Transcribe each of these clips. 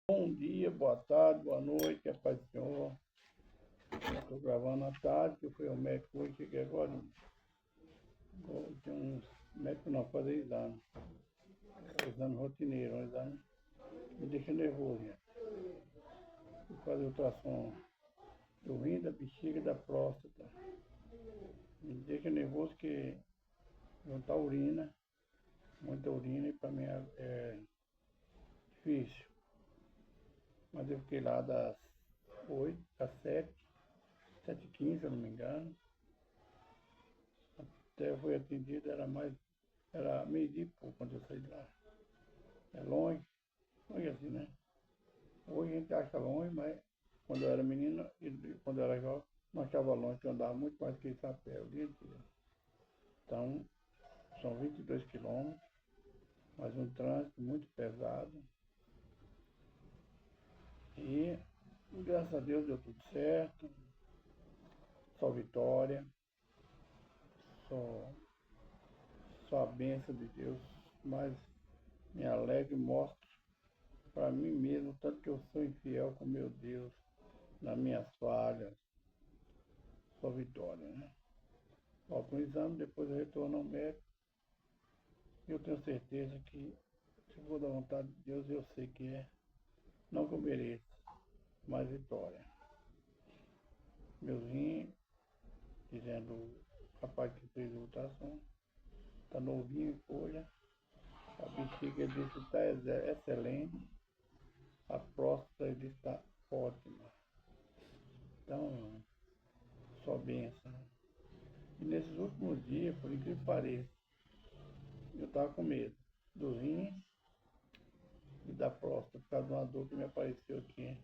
Bom dia, boa tarde, boa noite, a paz do Senhor. Estou gravando à tarde, que eu fui ao médico hoje, cheguei agora. Tem uns médicos não fazer exame. Exame rotineiro, um exame me deixa nervoso, né? Fui fazer ultrassom do rim, da bexiga e da próstata. Me deixa nervoso que juntar urina, muita urina, e para mim é difícil. Mas eu fiquei lá das 8 às 7, 7h15, se eu não me engano. Até eu fui atendido, era meio-dia e pouco quando eu saí de lá. É longe, longe assim, né? Hoje a gente acha longe, mas quando eu era menino e quando eu era jovem, não achava longe, que eu andava muito mais que isso a pé o dia inteiro. Então, são 22 quilômetros, mas um trânsito muito pesado. E, graças a Deus, deu tudo certo. Só vitória, só, só a bênção de Deus. Mas me alegro e mostro para mim mesmo, tanto que eu sou infiel com meu Deus, nas minhas falhas, só vitória, né? Falta um exame, depois eu retorno ao médico. E eu tenho certeza que, se for da vontade de Deus, eu sei que é. Não que eu mereça, mas vitória. Meus rins, dizendo o rapaz que fez o ultrassom, está novinho em folha. A bexiga disse está excelente. A próstata ele está ótima. Então, só benção. E nesses últimos dias, por incrível que pareça, eu estava com medo do rim e da próstata, por causa de uma dor que me apareceu aqui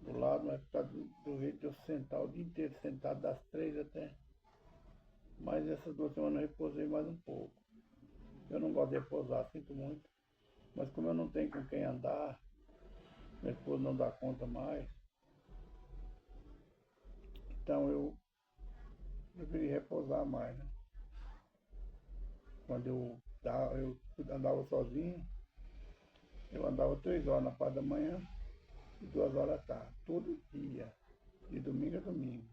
do lado, mas por causa do jeito de eu sentar o dia inteiro, sentado das 3 até. Mas essas 2 semanas eu repousei mais um pouco. Eu não gosto de repousar, sinto muito. Mas como eu não tenho com quem andar, minha esposa não dá conta mais, então eu preferi repousar mais, né? Quando eu andava sozinho, eu andava 3 horas na parte da manhã e 2 horas à tarde, todo dia, de domingo a domingo.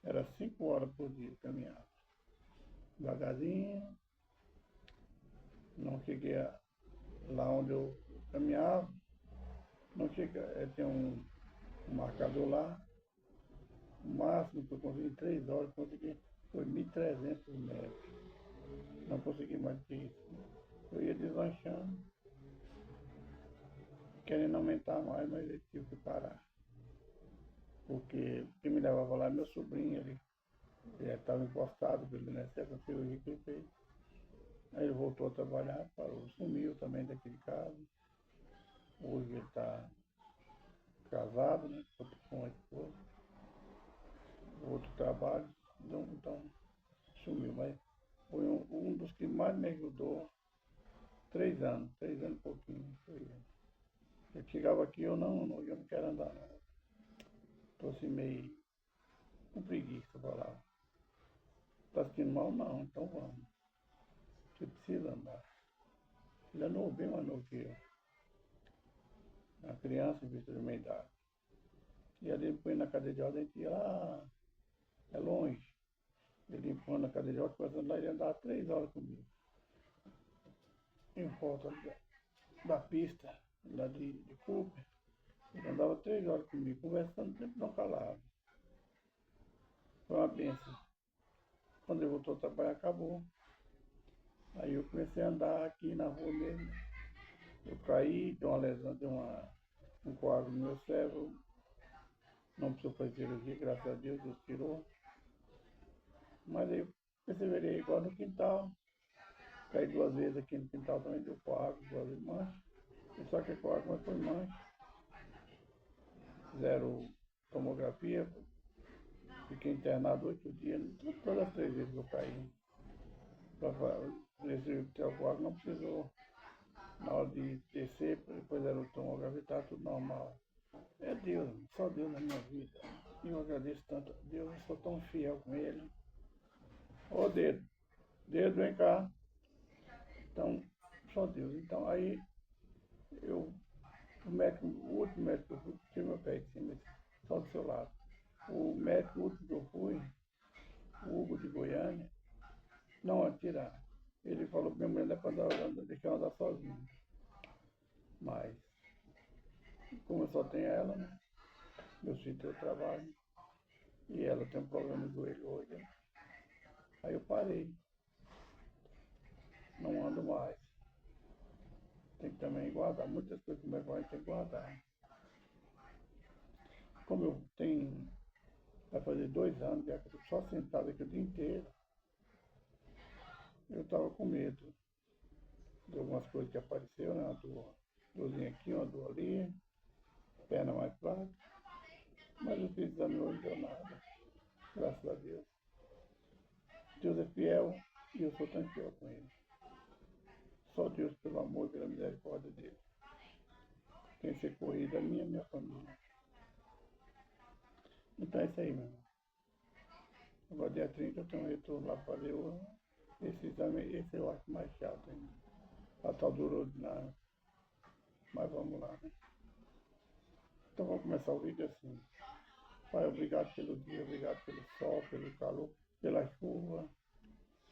Era 5 horas por dia caminhar. Devagarzinho, não cheguei lá onde eu caminhava, não cheguei, tem um marcador lá, o máximo que eu consegui em 3 horas, consegui, foi 1.300 metros. Não consegui mais que isso. Eu ia deslanchando, querendo aumentar mais, mas eu tive que parar. Porque quem me levava lá é meu sobrinho, ele estava encostado pelo INSS, a cirurgia que ele fez. Aí ele voltou a trabalhar, parou, sumiu também daquele caso. Hoje ele está casado, né, com a esposa, outro trabalho, então sumiu. Mas foi um dos que mais me ajudou. 3 anos e pouquinho. Foi ele. Eu chegava aqui, eu não quero andar, não. Estou assim meio com preguiça, falar. Está sentindo mal? Não, então vamos. Você precisa andar. Ele é novo, bem mais novo que eu. Uma criança vista de meia idade. E ali ele põe na cadeira de roda, a gente ia lá, é longe. Ele põe na cadeira de roda, passando lá, ele andava 3 horas comigo. Em volta da pista, lá de Cooper. Ele andava 3 horas comigo, conversando, tempo não calava. Foi uma benção. Quando ele voltou a trabalhar, acabou. Aí eu comecei a andar aqui na rua mesmo. Eu caí, dei uma lesão, um coágulo no meu cérebro. Não precisou fazer cirurgia, graças a Deus, Deus tirou. Mas aí eu perseverei igual no quintal. Caí 2 vezes aqui no quintal também, deu coágulo, 2 vezes mancha. Só que coágulo, mas foi mancha. Fizeram tomografia. Fiquei internado 8 dias, todas as 3 vezes que eu caí. Nesse coágulo não precisou. Na hora de descer, depois era o tomografia, estava tudo normal. É Deus, só Deus na minha vida. E eu agradeço tanto a Deus, eu sou tão fiel com Ele. Ô dedo, vem cá. Então, só Deus. Então aí eu o último médico que eu fui, tinha meu pé de cima, só do seu lado. O médico último que eu fui, o Hugo de Goiânia, não atirar. Ele falou que minha mulher não é para deixar andar sozinha. Mas, como eu só tenho ela, né? Meu filho tem trabalho. E ela tem um problema no joelho hoje. Né? Aí eu parei. Não ando mais. Tem que também guardar. Muitas coisas que meu pai tem que guardar. Como eu tenho, vai fazer 2 anos, já que eu estou só sentado aqui o dia inteiro, eu estava com medo de algumas coisas que apareceram, né? Uma dorzinha aqui, uma dor ali, perna mais fraca. Mas eu fiz exame hoje, não deu nada. Graças a Deus. Deus é fiel e eu sou tão fiel com Ele. Só Deus, pelo amor e pela misericórdia dele, tem socorrido a minha e a minha família. Então é isso aí, meu irmão. Agora dia 30 eu tenho um retorno lá para fazer esse exame, esse eu acho mais chato ainda. A tal do ordinário. Mas vamos lá, né? Então vamos começar o vídeo assim. Pai, obrigado pelo dia, obrigado pelo sol, pelo calor, pela chuva.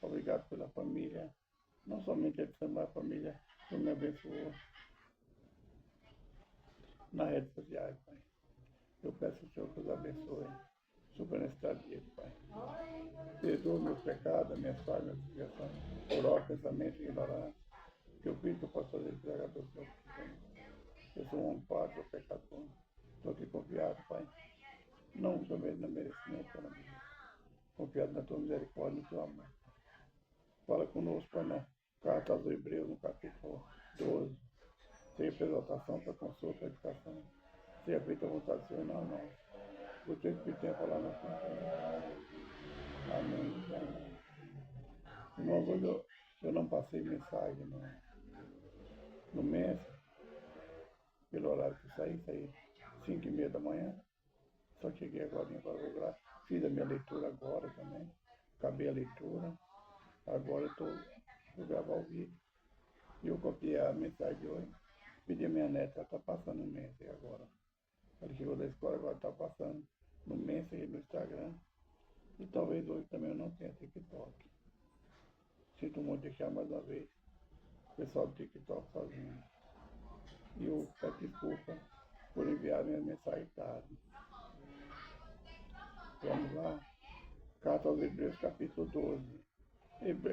Obrigado pela família. Não somente a família que me abençoou nas redes sociais, Pai. Eu peço ao Senhor que os abençoe. Super necessidade dele, Pai. Perdoa meus pecados, minhas falhas, minhas obrigações, por ó, pensamento e ignorância. Que eu fiz que eu posso fazer entregar para o Senhor. Eu sou um homem falho, sou pecador. Estou aqui confiado, Pai. Não somente no merecimento, Pai, confiado na tua misericórdia e no teu amor. Fala conosco, Pai, na carta aos Hebreus, no capítulo 12. Seja para exaltação, para consulta, para edificação. Seja feita a vontade do Senhor, não. O teu Espírito tem a falar na frente. Amém. Amém. Irmãos, hoje eu não passei mensagem no mês, pelo horário que eu saí 5h30 da manhã. Só cheguei agora vou gravar. Fiz a minha leitura agora também. Acabei a leitura. Agora vou gravar o vídeo. E eu copiei a mensagem de hoje. Pedi a minha neta, ela está passando no mês agora. Ela chegou da escola, agora está passando no Messenger, no Instagram. E talvez hoje também eu não tenha TikTok. Sinto muito deixar mais uma vez o pessoal do TikTok sozinho. E eu peço desculpa por enviar minha mensagem tarde. Vamos lá. Carta aos Hebreus, capítulo 12.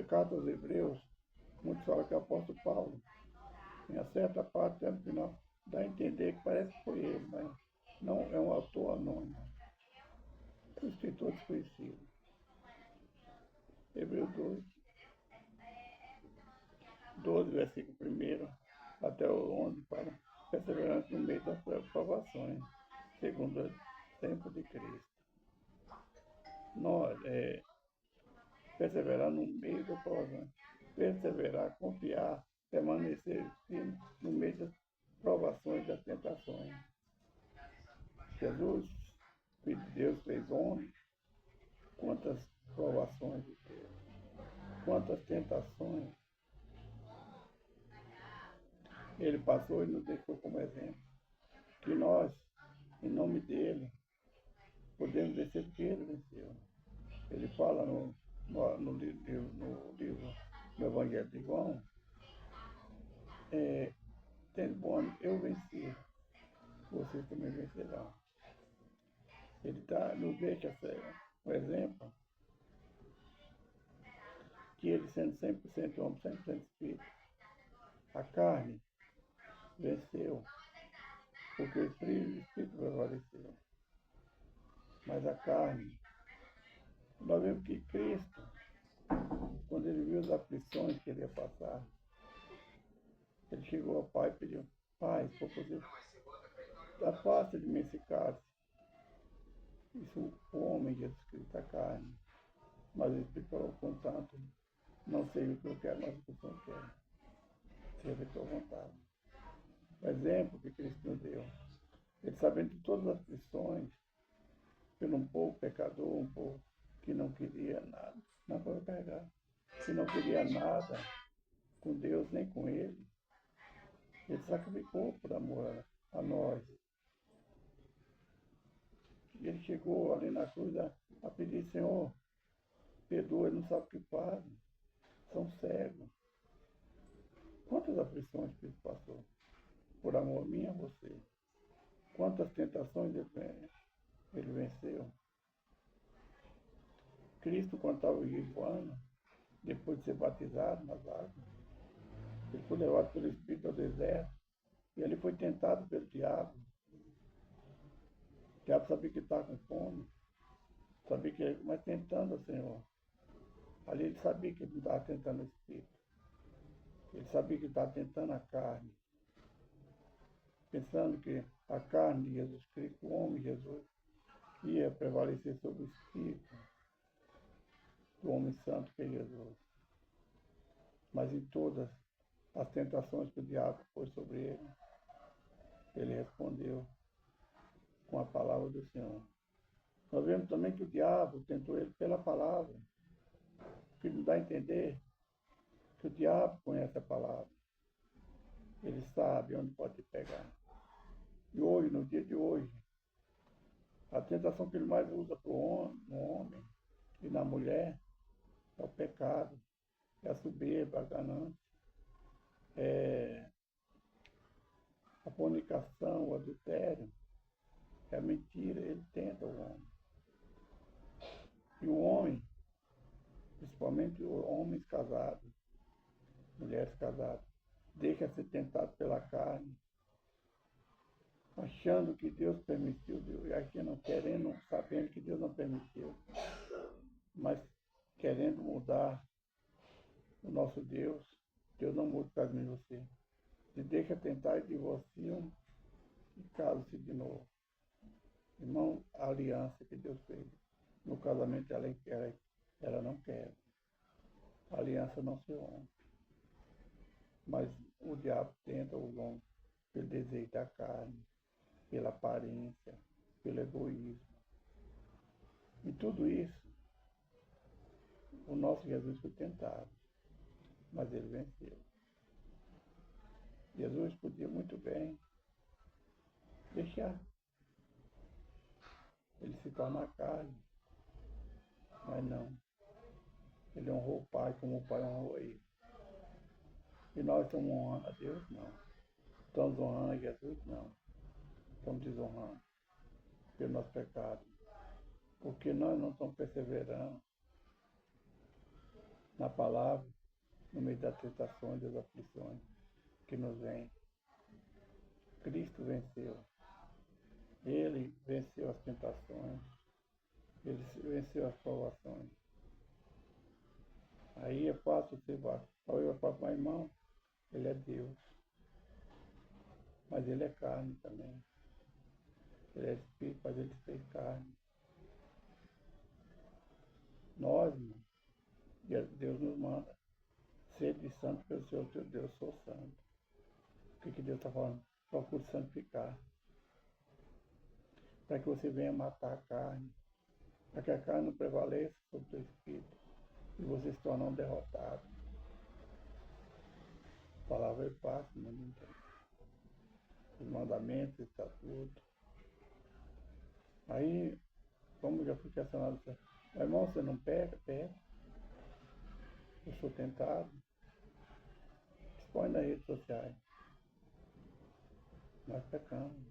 Carta aos Hebreus, muitos falam que é o apóstolo Paulo. Em uma certa parte, até no final, dá a entender que parece que foi ele, mas não é um autor anônimo. É um escritor desconhecido. Hebreus 12, versículo 1 até o 11, para perseverança no meio das provações, segundo o tempo de Cristo. Nós, perseverar no meio da provação, perseverar, confiar, permanecer firme no meio das provações, das tentações. Jesus, Filho de Deus, fez homem. Quantas provações de Deus, quantas tentações ele passou e nos deixou como exemplo. Que nós, em nome dele, podemos vencer porque ele venceu. Ele fala no livro do Evangelho de João, tendo bom, eu venci, vocês também vencerão. Ele nos deixa um exemplo que ele sendo 100% homem, 100% espírito, a carne venceu, porque o espírito prevaleceu. Mas a carne, nós vemos que Cristo, quando ele viu as aflições que ele ia passar, ele chegou ao Pai e pediu: Pai, se for possível, afasta de mim esse cálice. Isso o homem, Jesus Cristo, a carne. Mas o Espírito falou: contanto, não sei o que eu quero, mas o que o Senhor quer. Seja a tua vontade. O exemplo que Cristo nos deu. Ele sabendo de todas as aflições, pelo um povo pecador, um povo que não queria nada, não foi carregar, que não queria nada com Deus nem com ele. Ele sacrificou por amor a chegou ali na cruz a pedir, Senhor, perdoa, ele não sabe o que fazem, são cegos. Quantas aflições que ele passou por amor minha a você? Quantas tentações ele venceu? Cristo, quando estava jejuando, depois de ser batizado nas águas, ele foi levado pelo Espírito ao deserto e ele foi tentado pelo diabo. O diabo sabia que estava com fome, sabia que, mas tentando o Senhor. Ali ele sabia que ele não estava tentando o Espírito. Ele sabia que estava tentando a carne. Pensando que a carne de Jesus Cristo, o homem Jesus, ia prevalecer sobre o Espírito do homem santo que é Jesus. Mas em todas as tentações que o diabo pôs sobre ele, ele respondeu com a palavra do Senhor. Nós vemos também que o diabo tentou ele pela palavra, que nos dá a entender que o diabo conhece a palavra. Ele sabe onde pode pegar. E hoje, no dia de hoje, a tentação que ele mais usa para no homem e na mulher é o pecado, é a soberba, a ganância, é a fornicação, o adultério, é a mentira. Ele tenta o homem. E o homem, principalmente homens casados, mulheres casadas, deixa ser tentado pela carne, achando que Deus permitiu, achando, querendo, sabendo que Deus não permitiu, mas querendo mudar o nosso Deus. Deus não muda por causa de você. Se deixa tentar e divorciam e casam-se de novo. Irmão, a aliança que Deus fez no casamento, ela não quer. A aliança não se rompe. Mas o diabo tenta o homem pelo desejo da carne, pela aparência, pelo egoísmo. E tudo isso, o nosso Jesus foi tentado, mas ele venceu. Jesus podia muito bem deixar ele se tornar carne, mas não. Ele honrou o Pai como o Pai honrou ele. E nós estamos honrando a Deus? Não. Estamos honrando a Jesus? Não. Estamos desonrando pelo nosso pecado. Porque nós não estamos perseverando na palavra, no meio das tentações, das aflições que nos vêm. Cristo venceu. Ele venceu as tentações. Ele venceu as provações. Aí é fácil você falar, eu falo, mas irmão, ele é Deus. Mas ele é carne também. Ele é espírito, mas ele fez carne. Nós, irmão, Deus nos manda ser de santo, pelo Senhor teu Deus, sou santo. O que Deus está falando? Procure santificar. Para que você venha matar a carne. Para que a carne não prevaleça sobre o teu espírito. E você se torne um derrotado. A palavra é fácil, mas não tem. Os mandamentos, os estatutos. Aí, como já fui questionado, mas irmão, você não pega? Pega. Eu sou tentado. Expõe nas redes sociais. Nós pecamos.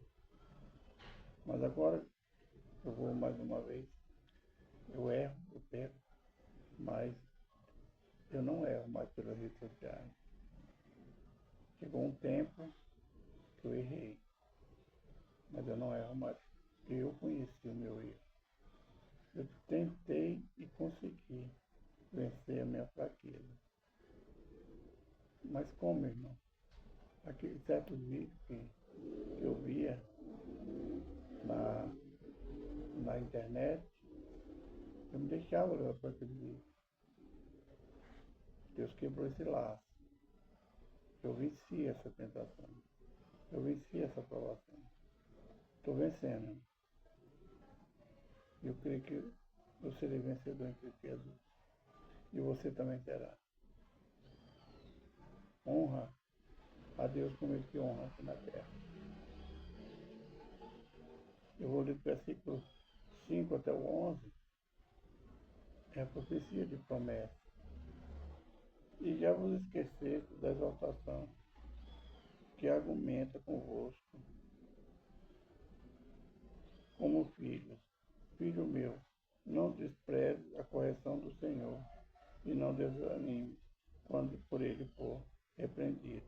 Mas agora, eu vou mais uma vez. Eu erro, eu peco. Mas eu não erro mais pelas redes sociais. Chegou um tempo que eu errei. Mas eu não erro mais. Eu conheci o meu erro. Eu tentei e consegui vencer a minha fraqueza. Mas como, irmão? Aqueles certos vídeos que eu via na internet, eu me deixava levar para aquele vídeo. Deus quebrou esse laço. Eu venci essa tentação. Eu venci essa provação. Estou vencendo. Eu creio que eu serei vencedor em Cristo Jesus. E você também será. Honra a Deus como Ele te honra aqui na terra. Eu vou ler o versículo 5 até o 11, é a profecia de promessa. E já vos esqueceste da exaltação que argumenta convosco, como filhos. Filho meu, não despreze a correção do Senhor, e não desanime quando por ele for repreendido.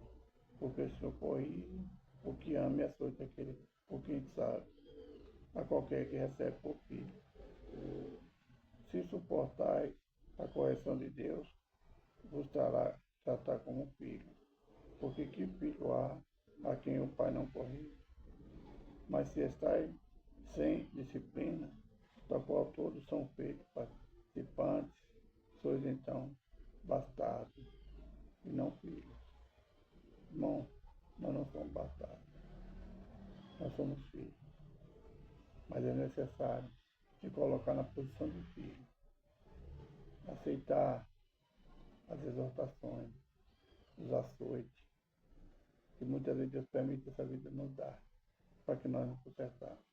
Porque o Senhor corrige o que ama e açoita aquele por quem sabe, a qualquer que recebe por filho. Se suportais a correção de Deus, vos trará tratar como filho. Porque que filho há a quem o pai não corrige? Mas se estáis sem disciplina, da qual todos são feitos participantes, sois então bastardos e não filhos. Irmão, nós não somos bastardos, nós somos filhos. Mas é necessário se colocar na posição de filho, aceitar as exortações, os açoites, que muitas vezes Deus permite essa vida nos dar, para que nós nos consertamos.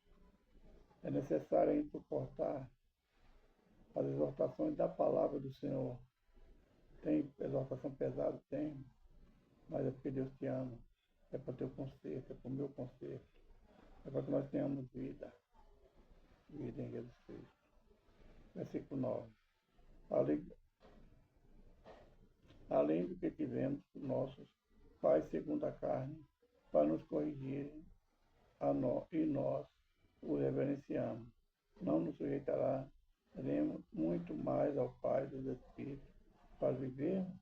É necessário ainda suportar as exortações da palavra do Senhor. Tem exortação pesada? Tem, mas é porque Deus te ama. É para o teu conserto, é para o meu conserto. É para que nós tenhamos vida. Vida em Jesus Cristo. Versículo 9. Além do que tivemos nossos pais segundo a carne, para nos corrigirem e nós o reverenciamos. Não nos sujeitará muito mais ao Pai dos Espíritos para vivermos,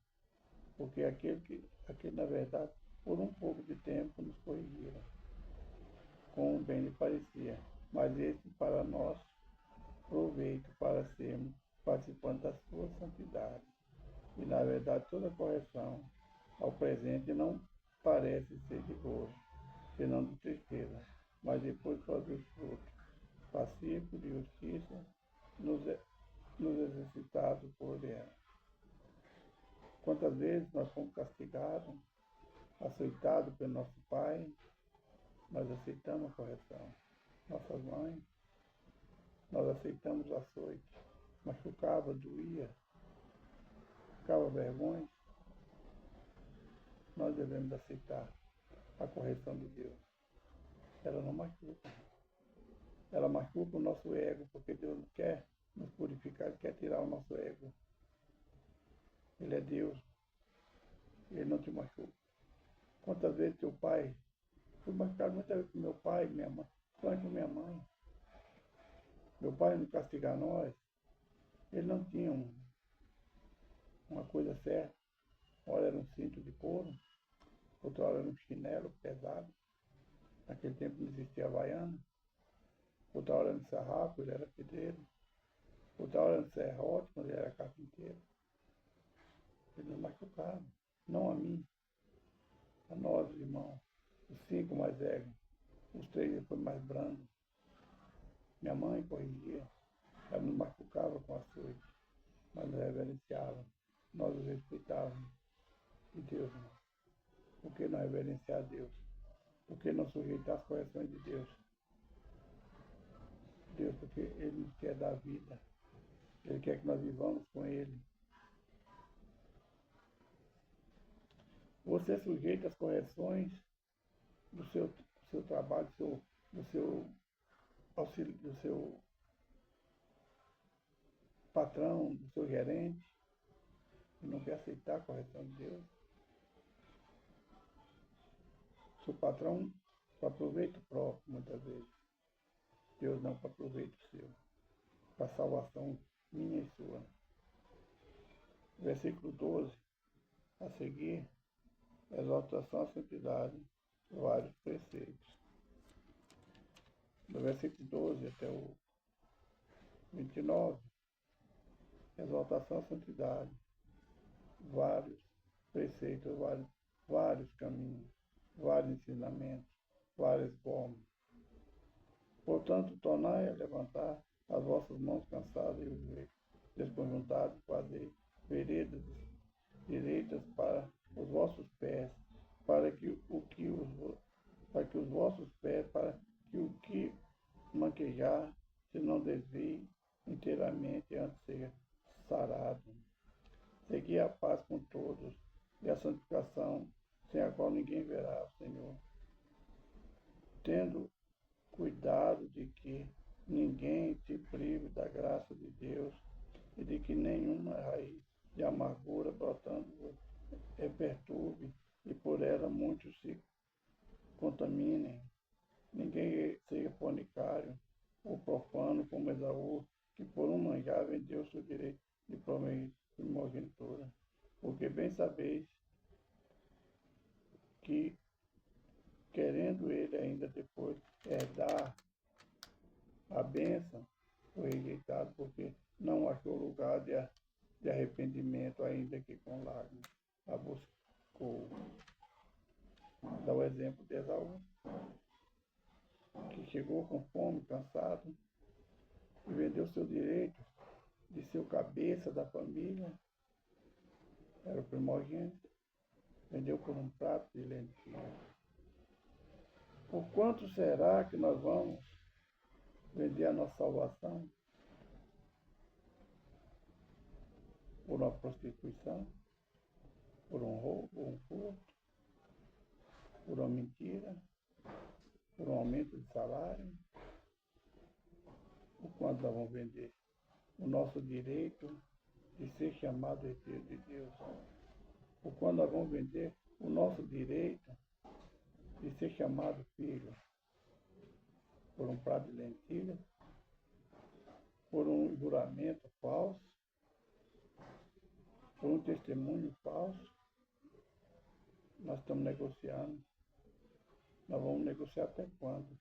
porque aquele na verdade, por um pouco de tempo nos corrigiram, como bem lhe parecia, mas esse para nós proveito para sermos participantes da sua santidade. E na verdade toda correção ao presente não parece ser de gozo, senão de tristeza, mas depois produz fruto pacífico de justiça nos exercitados por ela. Quantas vezes nós fomos castigados, açoitados pelo nosso Pai, nós aceitamos a correção. Nossas mães, nós aceitamos o açoite. Machucava, doía, ficava vergonha. Nós devemos aceitar a correção de Deus. Ela não machuca. Ela machuca o nosso ego, porque Deus não quer nos purificar, Ele quer tirar o nosso ego. Ele é Deus. Ele não te machuca. Quantas vezes teu pai, fui machucado muitas vezes com meu pai, minha mãe, principalmente com minha mãe. Meu pai não castigar nós, ele não tinha uma coisa certa. Uma hora era um cinto de couro, outra hora era um chinelo pesado. Naquele tempo não existia Havaiana. Outra hora era no sarrafo, ele era pedreiro. Outra hora era no serrote, quando ele era carpinteiro. Ele nos machucava, não a mim, a nós, irmãos. Os 5 mais velhos, os 3 depois mais brandos. Minha mãe corrigia, ela nos machucava com açoite, mas nos reverenciava, nós os respeitávamos. E Deus não. Por que não reverenciar Deus? Por que não sujeitar as correções de Deus? Deus, porque Ele nos quer dar vida. Ele quer que nós vivamos com Ele. Você sujeita as correções do seu trabalho, do seu auxílio, do seu patrão, do seu gerente, e não quer aceitar a correção de Deus. Seu patrão para proveito próprio, muitas vezes. Deus não para proveito seu. Para salvação minha e sua. Versículo 12. A seguir, exaltação à santidade, vários preceitos. Do versículo 12 até o 29, exaltação à santidade, vários preceitos, vários caminhos, vários ensinamentos, várias formas. Portanto, tornai a levantar as vossas mãos cansadas e os joelhos desconjuntados, fazer veredas direitas para os vossos pés, para que os vossos pés, para que o que manquejar se não desvie inteiramente antes de ser sarado. Segui a paz com todos e a santificação, sem a qual ninguém verá o Senhor. Tendo cuidado de que ninguém te prive da graça de Deus e de que nenhuma raiz de amargura brotando perturbe e por ela muitos se contaminem. Ninguém seja fornicário ou profano como Esaú, que por um manjar vendeu seu direito de primogenitura. Porque bem sabeis que, querendo ele ainda depois herdar a bênção, foi rejeitado porque não achou lugar de arrependimento, ainda que com lágrimas a buscou. Dá o exemplo de Esaú, que chegou com fome, cansado, e vendeu seu direito de ser o cabeça da família, era o primogênito, vendeu por um prato de lentilha. Por quanto será que nós vamos vender a nossa salvação? Por uma prostituição? Por um roubo, um furto? Por uma mentira? Por um aumento de salário? Por quanto nós vamos vender o nosso direito de ser chamado herdeiro de Deus? Por quanto nós vamos vender o nosso direito de ser chamado filho? Por um prato de lentilha? Por um juramento falso? Por um testemunho falso? Nós estamos negociando. Nós vamos negociar até quando?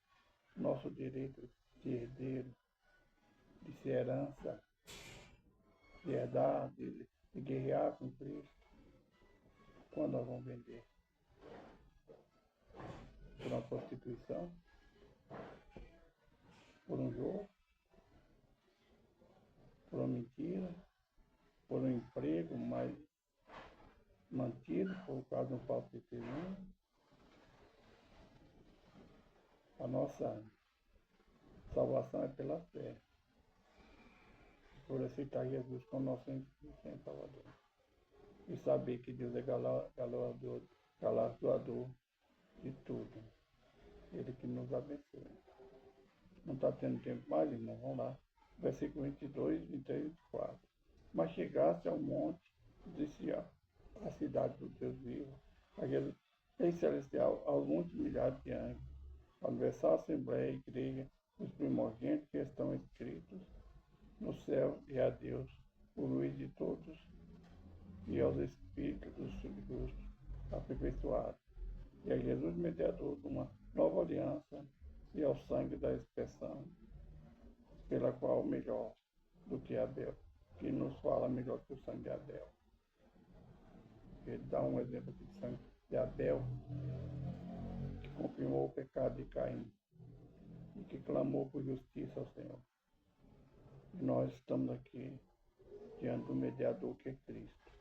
Nosso direito de herdeiro, de ser herança, de herdar, de guerrear com Cristo. Quando nós vamos vender? Por uma prostituição? Por um jogo? Por uma mentira? Por um emprego mais mantido por causa de um falso testemunho? A nossa salvação é pela fé, por aceitar Jesus como nosso Salvador. E saber que Deus é galardoador de tudo. Ele que nos abençoe. Não está tendo tempo mais, irmão? Vamos lá. Versículo 22, 23 e 24. Mas chegaste ao monte, disse a cidade do Deus vivo, aquele rei celestial, aos muitos milhares de anjos, a universal assembleia, a igreja, os primogênitos que estão escritos no céu, e a Deus, o juiz de todos, e aos espíritos dos justos aperfeiçoados, e a Jesus, mediador de uma nova aliança, e ao sangue da expiação, pela qual melhor do que Abel, que nos fala melhor que o sangue de Abel. Ele dá um exemplo de sangue de Abel, que confirmou o pecado de Caim, e que clamou por justiça ao Senhor. E nós estamos aqui diante do mediador que é Cristo.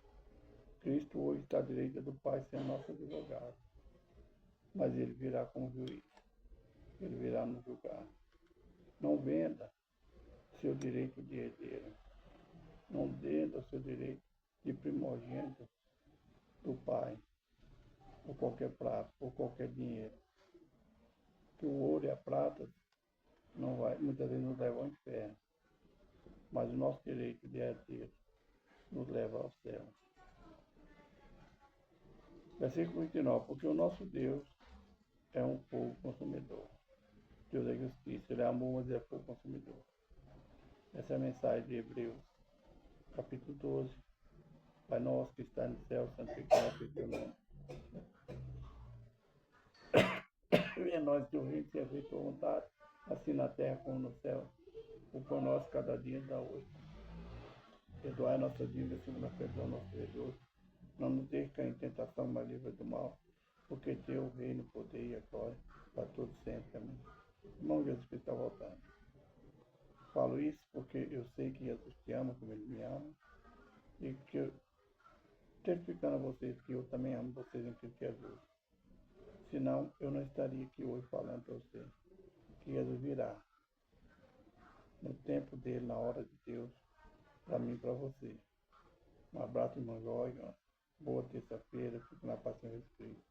Cristo hoje está à direita do Pai, sendo nosso advogado. Mas ele virá como juiz. Ele virá nos julgar. Não venda seu direito de herdeiro. Não venda seu direito de primogênito do Pai, ou qualquer prato, ou qualquer dinheiro. Que o ouro e a prata muitas vezes nos levam ao inferno. Mas o nosso direito de herdeiro nos leva ao céu. Versículo 29. Porque o nosso Deus é um fogo consumidor. Deus é justiça, ele é amor, mas é fogo consumidor. Essa é a mensagem de Hebreus, capítulo 12. Pai nosso que está no céu, santificado seja o teu nome. Venha a nós teu reino, seja feita a tua vontade, assim na terra como no céu. O pão nosso cada dia dá hoje. Perdoai a nossa dívida, segundo a perdão do nosso devedor. Não nos deixe cair em tentação, mas livra do mal, porque teu o reino, o poder e a glória para todos sempre. Amém. Irmão, Jesus Cristo está voltando. Falo isso porque eu sei que Jesus te ama como ele me ama, e que eu testificando a vocês que eu também amo vocês em Cristo Jesus. Senão, eu não estaria aqui hoje falando para vocês que Jesus virá. no tempo dele, na hora de Deus, para mim e para você. Um abraço, irmão Jorge. Boa terça-feira. Fique na paz e respeito.